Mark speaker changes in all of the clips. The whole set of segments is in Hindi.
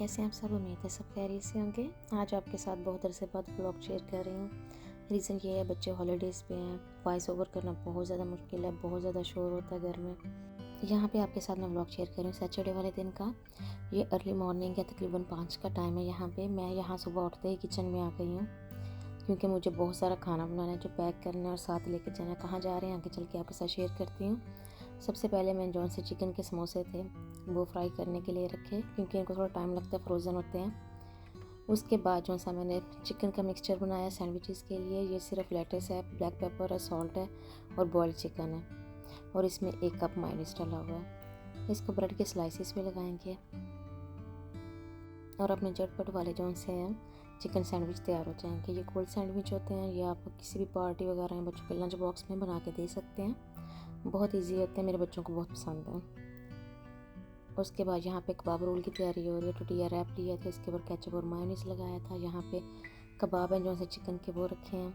Speaker 1: कैसे हैं आप सब? उम्मीद है सब खैरियत से होंगे। आज आपके साथ बहुत अरसे बाद व्लॉग शेयर कर रही हूँ। रीज़न ये है, बच्चे हॉलीडेज़ पे हैं, वॉइस ओवर करना बहुत ज़्यादा मुश्किल है, बहुत ज़्यादा शोर होता है घर में। यहाँ पे आपके साथ मैं व्लॉग शेयर कर रही हूँ सैटरडे वाले दिन का। ये अर्ली मॉर्निंग है, तकरीबन 5 का टाइम है। यहाँ पे मैं यहाँ सुबह उठते ही किचन में आ गई हूँ, क्योंकि मुझे बहुत सारा खाना बनाना है जो पैक करना है और साथ लेके जाना है। कहाँ जा रहे हैं आगे चल के आपके साथ शेयर करती हूँ। सबसे पहले मैंने जौन से चिकन के समोसे थे वो फ्राई करने के लिए रखे, क्योंकि इनको थोड़ा टाइम लगता है, फ्रोज़न होते हैं। उसके बाद जो सा मैंने चिकन का मिक्सचर बनाया सैंडविचेस के लिए। ये सिर्फ लेटस है, ब्लैक पेपर है, सॉल्ट है और बॉइल्ड चिकन है, और इसमें 1 कप मायोनीज डाला हुआ है। इसको ब्रेड के स्लाइसिस में लगाएंगे और अपने झटपट वाले जौन से हैं चिकन सैंडविच तैयार हो जाएंगे। ये कोल्ड सैंडविच होते हैं, ये आप किसी भी पार्टी वगैरह में बच्चों के लंच बॉक्स में बना के दे सकते हैं। बहुत इजी होते हैं, मेरे बच्चों को बहुत पसंद है। उसके बाद यहाँ पे कबाब रोल की तैयारी हो रही है। टोटिया रैप लिया था, इसके ऊपर केचप और मायोनीज लगाया था। यहाँ पे कबाब हैं जो से चिकन के वो रखे हैं,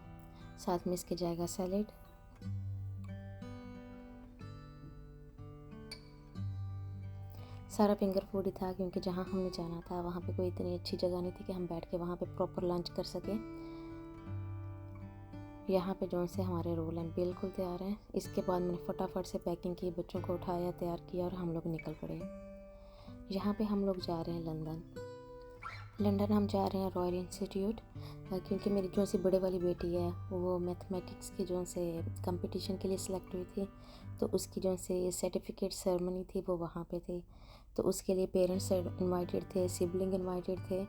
Speaker 1: साथ में इसके जाएगा सैलेड। सारा फिंगर फूड ही था, क्योंकि जहाँ हमने जाना था वहाँ पे कोई इतनी अच्छी जगह नहीं थी कि हम बैठ के वहाँ पे प्रॉपर लंच कर सकें। यहाँ पे जो से हमारे रोल हैं बिल्कुल तैयार हैं। इसके बाद मैंने फटाफट से पैकिंग की, बच्चों को उठाया, तैयार किया और हम लोग निकल पड़े। यहाँ पे हम लोग जा रहे हैं लंदन हम जा रहे हैं रॉयल इंस्टीट्यूट, क्योंकि मेरी जो सी बड़े वाली बेटी है वो मैथमेटिक्स के जो से कंपटीशन के लिए सिलेक्ट हुई थी, तो उसकी जो से सर्टिफिकेट सेरेमनी थी वो वहाँ पे थी। तो उसके लिए पेरेंट्स इनवाइटेड थे, सिबलिंग इनवाइटेड थे,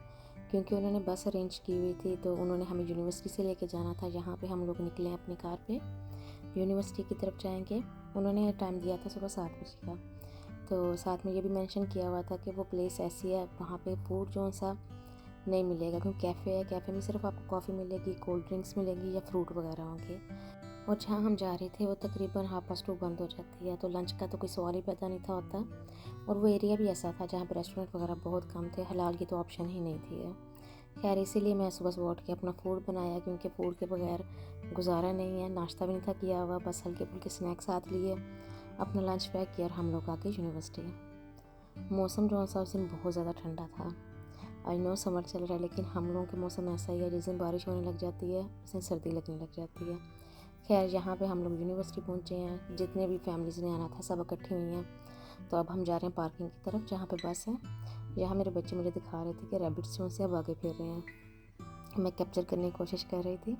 Speaker 1: क्योंकि उन्होंने बस अरेंज की हुई थी। तो उन्होंने हमें यूनिवर्सिटी से लेके जाना था। यहाँ पे हम लोग निकले हैं अपनी कार पे, यूनिवर्सिटी की तरफ जाएंगे। उन्होंने टाइम दिया था सुबह 7 बजे का। तो साथ में ये भी मेंशन किया हुआ था कि वो प्लेस ऐसी है वहाँ पे फूड जो सा नहीं मिलेगा, क्योंकि कैफ़े है, कैफ़े में सिर्फ आपको कॉफ़ी मिलेगी, कोल्ड ड्रिंक्स मिलेगी या फ्रूट वगैरह होंगे। और जहाँ हम जा रहे थे वो तकरीबन 2:30 बंद हो जाती है, तो लंच का तो कोई सवाल ही पैदा नहीं था होता। और वो एरिया भी ऐसा था जहाँ पर रेस्टोरेंट वगैरह बहुत कम थे, हलाल की तो ऑप्शन ही नहीं थी। खैर इसीलिए मैं सुबह सुबह उठ के अपना फ़ूड बनाया, क्योंकि फ़ूड के बगैर गुजारा नहीं है। नाश्ता भी नहीं था किया हुआ, बस हल्के फुल्के स्नैक्स साथ लिए, अपना लंच पैक किया और हम लोग आ गए यूनिवर्सिटी। मौसम जो सा उस दिन बहुत ज़्यादा ठंडा था। आई नो समर चल रहा है, लेकिन हम लोगों के मौसम ऐसा ही है, जिस दिन बारिश होने लग जाती है उस दिन सर्दी लगने लग जाती है। खैर यहाँ पे हम लोग यूनिवर्सिटी पहुँचे हैं, जितने भी फैमिलीज़ ने आना था सब इकट्ठी हुई हैं। तो अब हम जा रहे हैं पार्किंग की तरफ, जहाँ पे बस है। यहाँ मेरे बच्चे मुझे दिखा रहे थे कि रैबिट्स जो से अब आगे फिर रहे हैं, मैं कैप्चर करने की कोशिश कर रही थी।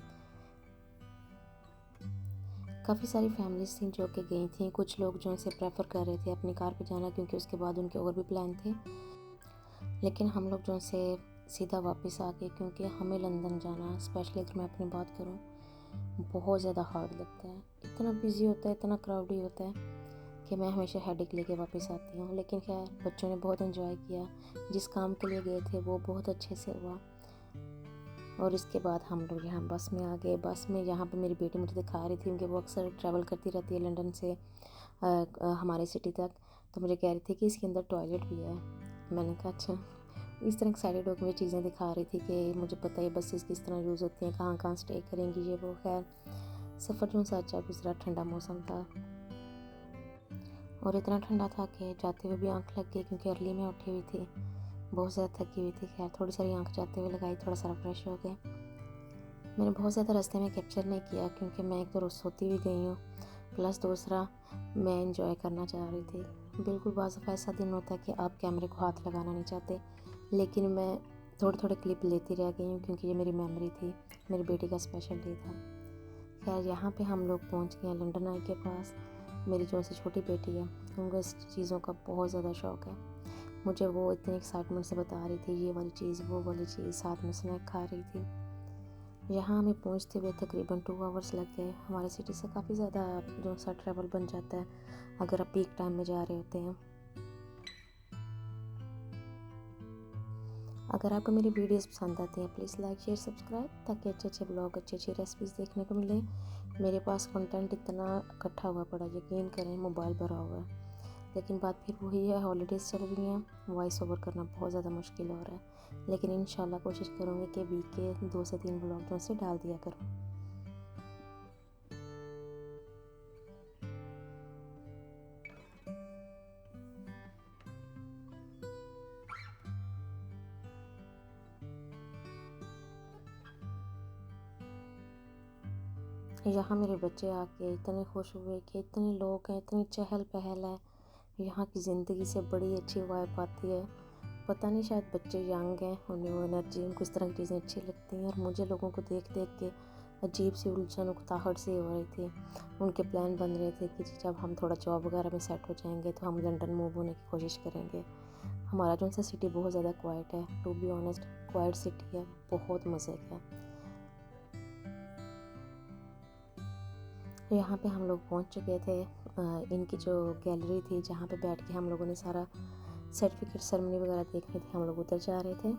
Speaker 1: काफ़ी सारी फैमिलीज़ थी जो कि गई थी। कुछ लोग जो से प्रेफर कर रहे थे अपनी कार पे जाना, क्योंकि उसके बाद उनके और भी प्लान थे। लेकिन हम लोग जो से सीधा वापस आ गए, क्योंकि हमें लंदन जाना, स्पेशली अगर मैं अपनी बात करूं, बहुत ज़्यादा हार्ड लगता है। इतना बिजी होता है, इतना क्राउडी होता है कि मैं हमेशा हेडेक लेके वापस आती हूँ। लेकिन खैर बच्चों ने बहुत एंजॉय किया, जिस काम के लिए गए थे वो बहुत अच्छे से हुआ। और इसके बाद हम लोग यहाँ बस में आ गए। बस में यहाँ पे मेरी बेटी मुझे दिखा रही थी, क्योंकि वो अक्सर ट्रैवल करती रहती है लंदन से हमारी सिटी तक। तो मुझे कह रही थी कि इसके अंदर टॉयलेट भी है। मैंने कहा अच्छा। इस तरह एक्साइटेड होकर मुझे चीज़ें दिखा रही थी कि मुझे पता है बसेस किस तरह यूज़ होती हैं, कहाँ कहाँ स्टे करेंगी, ये वो। खैर सफ़र जो सा अच्छा गुजरा, ठंडा मौसम था और इतना ठंडा था कि जाते हुए भी आँख लग गई, क्योंकि अर्ली में उठी हुई थी, बहुत ज़्यादा थकी हुई थी। खैर थोड़ी सारी आँख जाते हुए लगाई, थोड़ा सा फ्रेश हो गए। मैंने बहुत ज़्यादा रास्ते में कैप्चर नहीं किया, क्योंकि मैं एक तो रोज़ सोती भी गई हूँ, प्लस दूसरा मैं इंजॉय करना चाह रही थी। बिल्कुल बाज़ दफ़ा ऐसा दिन होता है कि आप कैमरे को हाथ लगाना नहीं चाहते, लेकिन मैं थोड़े थोड़े क्लिप लेती रह गई हूँ, क्योंकि ये मेरी मेमोरी थी, मेरी बेटी का स्पेशल डे था। खैर यहाँ पे हम लोग पहुँच गए हैं लंदन आई के पास। मेरी जो सी छोटी बेटी है उनको इस चीज़ों का बहुत ज़्यादा शौक़ है। मुझे वो इतनी एक्साइटमेंट से बता रही थी, ये वाली चीज़, वो वाली चीज़, साथ में स्नैक खा रही थी। यहाँ हमें पहुँचते हुए तकरीबन 2 आवर्स लग गए। हमारे सिटी से काफ़ी ज़्यादा जो सा ट्रैवल बन जाता है अगर आप पीक टाइम में जा रहे होते हैं। अगर आपको मेरी वीडियोस पसंद आती हैं प्लीज़ लाइक शेयर सब्सक्राइब, ताकि अच्छे अच्छे ब्लॉग, अच्छी अच्छी रेसिपीज़ देखने को मिले। मेरे पास कंटेंट इतना इकट्ठा हुआ पड़ा, यकीन करें मोबाइल भरा हुआ है, लेकिन बात फिर वही है, हॉलीडेज़ चल रही हैं, वॉइस ओवर करना बहुत ज़्यादा मुश्किल हो रहा है। लेकिन इंशाल्लाह कोशिश करूँगी कि वीक के 2 से 3 ब्लॉग जो से डाल दिया करूँ। यहाँ मेरे बच्चे आके इतने खुश हुए कि इतने लोग हैं, इतनी चहल पहल है, यहाँ की ज़िंदगी से बड़ी अच्छी वाइब आती है। पता नहीं, शायद बच्चे यंग हैं, उन्हें वो एनर्जी, उनको इस तरह की चीज़ें अच्छी लगती हैं। और मुझे लोगों को देख देख के अजीब सी उलझन उकताहट सी हो रही थी। उनके प्लान बन रहे थे कि जब हम थोड़ा जॉब वगैरह में सेट हो जाएंगे तो हम लंदन मूव होने की कोशिश करेंगे। हमारा जो सा सिटी बहुत ज़्यादा क्वाइट है, to be honest quiet city है, बहुत मज़े का। यहाँ पे हम लोग पहुँच चुके थे। इनकी जो गैलरी थी जहाँ पे बैठ के हम लोगों ने सारा सर्टिफिकेट सेरेमनी वगैरह देखनी थी, हम लोग उधर जा रहे थे।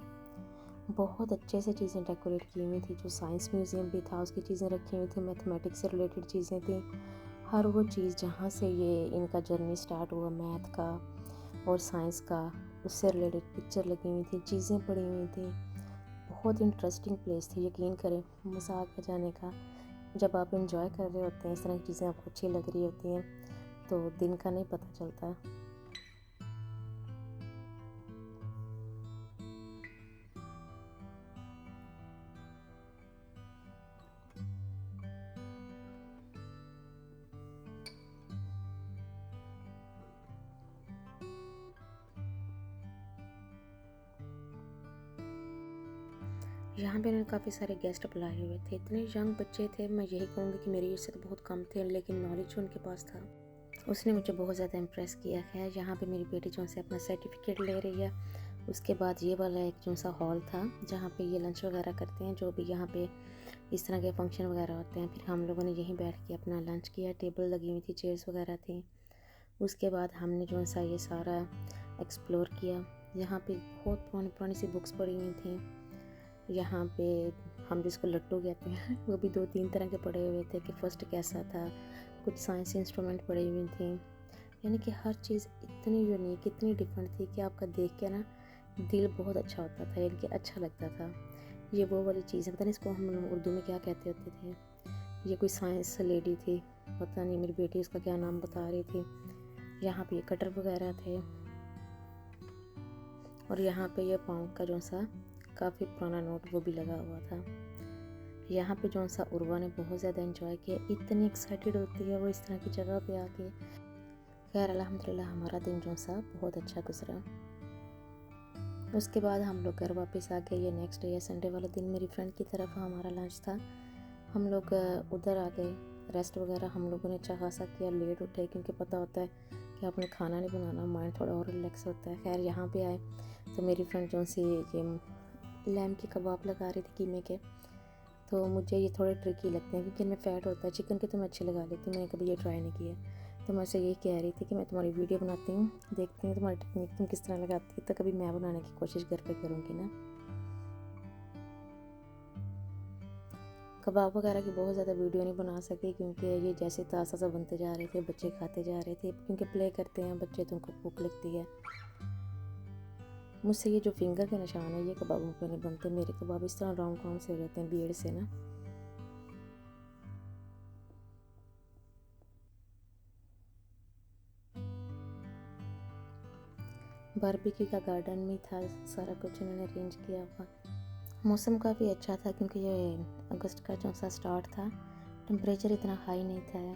Speaker 1: बहुत अच्छे से चीज़ें डेकोरेट की हुई थी। जो साइंस म्यूज़ियम भी था उसकी चीज़ें रखी हुई थी, मैथमेटिक्स से रिलेटेड चीज़ें थी। हर वो चीज़ जहाँ से ये इनका जर्नी स्टार्ट हुआ मैथ का और साइंस का, उससे रिलेटेड पिक्चर लगी हुई थी, चीज़ें पड़ी हुई थी। बहुत इंटरेस्टिंग प्लेस थी, यकीन करें मज़ा आ गया जाने का। जब आप इंजॉय कर रहे होते हैं, इस तरह की चीज़ें आपको अच्छी लग रही होती हैं, तो दिन का नहीं पता चलता। यहाँ पे उन्होंने काफ़ी सारे गेस्ट बुलाए हुए थे। इतने यंग बच्चे थे, मैं यही कहूँगी कि मेरी एज से तो बहुत कम थे, लेकिन नॉलेज जो उनके पास था उसने मुझे बहुत ज़्यादा इम्प्रेस किया है। यहाँ पे मेरी बेटी जो से अपना सर्टिफिकेट ले रही है। उसके बाद ये वाला एक जो सा हॉल था जहाँ पे ये लंच वगैरह करते हैं, जो भी यहाँ पे इस तरह के फंक्शन वगैरह होते हैं। फिर हम लोगों ने यहीं बैठ के अपना लंच किया, टेबल लगी हुई थी, चेयर्स वगैरह थी। उसके बाद हमने जो सा ये सारा एक्सप्लोर किया। यहाँ पे बहुत पुरानी पुरानी सी बुक्स पड़ी हुई थी। यहाँ पे हम जिसको लट्टू कहते हैं वो भी 2-3 तरह के पड़े हुए थे कि फ़र्स्ट कैसा था। कुछ साइंस इंस्ट्रूमेंट पड़ी हुई थी, यानी कि हर चीज़ इतनी यूनिक, इतनी डिफरेंट थी कि आपका देख के ना दिल बहुत अच्छा होता था, यानी कि अच्छा लगता था। ये वो वाली चीज़ है, पता नहीं इसको हम लोग उर्दू में क्या कहते होते थे। ये कोई साइंस लेडी थी, पता नहीं मेरी बेटी उसका क्या नाम बता रही थी। यहाँ पे ये कटर वगैरह थे और यहाँ पे ये पाँव का जो सा काफ़ी पुराना नोट वो भी लगा हुआ था। यहाँ पे जो सा उर्वा ने बहुत ज़्यादा एंजॉय किया, इतनी एक्साइटेड होती है वो इस तरह की जगह पे आके। खैर अल्हम्दुलिल्लाह हमारा दिन जो सा बहुत अच्छा गुजरा। उसके बाद हम लोग घर वापस आ गए। ये नेक्स्ट डे संडे वाला दिन मेरी फ्रेंड की तरफ हमारा लंच था। हम लोग उधर आ गए, रेस्ट वगैरह हम लोगों ने अच्छा खासा किया। लेट उठे क्योंकि पता होता है कि आपने खाना नहीं बनाना, माइंड थोड़ा और रिलैक्स होता है। खैर यहाँ पे आए तो मेरी फ्रेंड जो सी ये लैम्ब के कबाब लगा रही थी कीमे के, तो मुझे ये थोड़े ट्रिकी लगते हैं क्योंकि इनमें फ़ैट होता है। चिकन के तो मैं अच्छे लगा लेती हूँ, मैंने कभी ये ट्राई नहीं किया। तो मैं से यही कह रही थी कि मैं तुम्हारी वीडियो बनाती हूँ, देखती हूँ तुम्हारी टेक्निक तुम किस तरह लगाती है, तो कभी मैं बनाने की कोशिश घर पे करूँगी ना। कबाब वगैरह की बहुत ज़्यादा वीडियो नहीं बना सकी क्योंकि ये जैसे ताज़ा सा बनते जा रहे थे, बच्चे खाते जा रहे थे, क्योंकि प्ले करते हैं बच्चे तो उनको भूख लगती है। मुझसे ये जो फिंगर के निशान है ये कबाबों पर नहीं बनते। मेरे कबाब इस तरह राउंड राउंड से हो जाते हैं बीड़ से ना। बारबेक्यू का गार्डन में था सारा कुछ उन्होंने अरेंज किया हुआ। मौसम काफ़ी अच्छा था क्योंकि ये अगस्त का जो सा स्टार्ट था, टेम्परेचर इतना हाई नहीं था।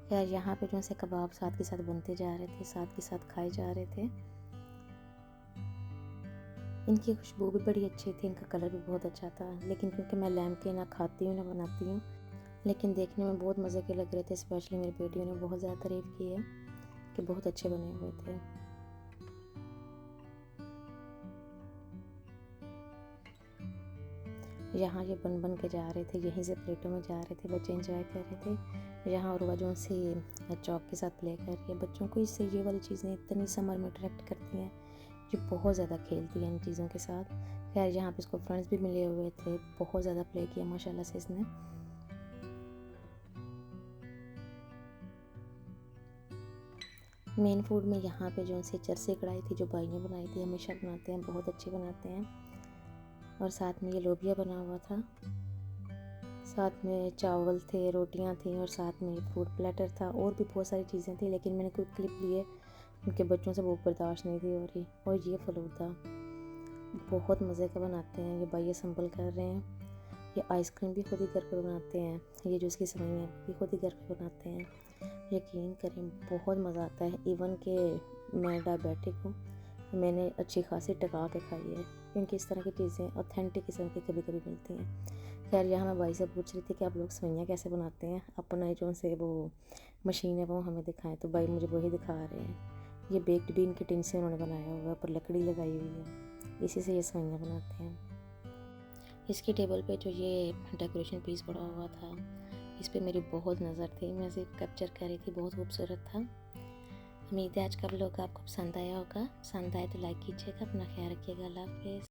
Speaker 1: खैर यहाँ पे जो से कबाब साथ के साथ बनते जा रहे थे, साथ के साथ खाए जा रहे थे। इनकी खुशबू भी बड़ी अच्छी थी, इनका कलर भी बहुत अच्छा था। लेकिन क्योंकि मैं लैम्ब के ना खाती हूँ ना बनाती हूँ, लेकिन देखने में बहुत मज़े के लग रहे थे। स्पेशली मेरी बेटियों ने बहुत ज़्यादा तारीफ़ की है कि बहुत अच्छे बने हुए थे। यहाँ ये बन बन के जा रहे थे, यहीं से प्लेटों में जा रहे थे, बच्चे एंजॉय कर रहे थे। यहाँ और वजहों से चौक के साथ प्ले कर रही है। बच्चों को इससे ये वाली चीज़ें इतनी समर में अट्रैक्ट करती हैं, ये बहुत ज़्यादा खेलती है इन चीज़ों के साथ। खैर यहाँ पे इसको फ्रेंड्स भी मिले हुए थे, बहुत ज़्यादा प्ले किया माशाल्लाह से इसने। मेन फूड में यहाँ पे जो सी चरसी कढ़ाई थी जो भाई ने बनाई थी, हमेशा बनाते हैं, बहुत अच्छी बनाते हैं। और साथ में ये लोबिया बना हुआ था, साथ में चावल थे, रोटियां थी और साथ में फ्रूट प्लेटर था। और भी बहुत सारी चीज़ें थी, लेकिन मैंने कोई क्लिप लिए क्योंकि बच्चों से भूख बर्दाश्त नहीं थी हो रही। और ये फलूदा बहुत मज़े का बनाते हैं, ये भाई संभल कर रहे हैं। ये आइसक्रीम भी खुद ही घर पे बनाते हैं, ये जो इसकी सेवइयाँ हैं भी खुद ही घर पे बनाते हैं। यकीन करें बहुत मज़ा आता है। इवन कि मैं डायबिटिक हूँ, मैंने अच्छी खासी टका के खाई है, क्योंकि इस तरह की चीज़ें ऑथेंटिक किस्म की कभी कभी मिलती हैं। खैर यहाँ मैं भाई से पूछ रही थी कि आप लोग सेवइयाँ कैसे बनाते हैं, अपना जो से वो मशीन है वो हमें दिखाएं, तो भाई मुझे वही दिखा रहे हैं। ये बेक्ड बीन के टिन से उन्होंने बनाया हुआ है, ऊपर लकड़ी लगाई हुई है, इसी से ये सेवइयाँ बनाते हैं। इसकी टेबल पे जो ये डेकोरेशन पीस पड़ा हुआ था, इस पे मेरी बहुत नज़र थी, मैं इसे कैप्चर कर रही थी, बहुत खूबसूरत था। उम्मीद है आज का व्लॉग आपको पसंद आया होगा। पसंद आए तो लाइक कीजिएगा, अपना ख्याल रखिएगा। अल्लाह हाफ़िज़।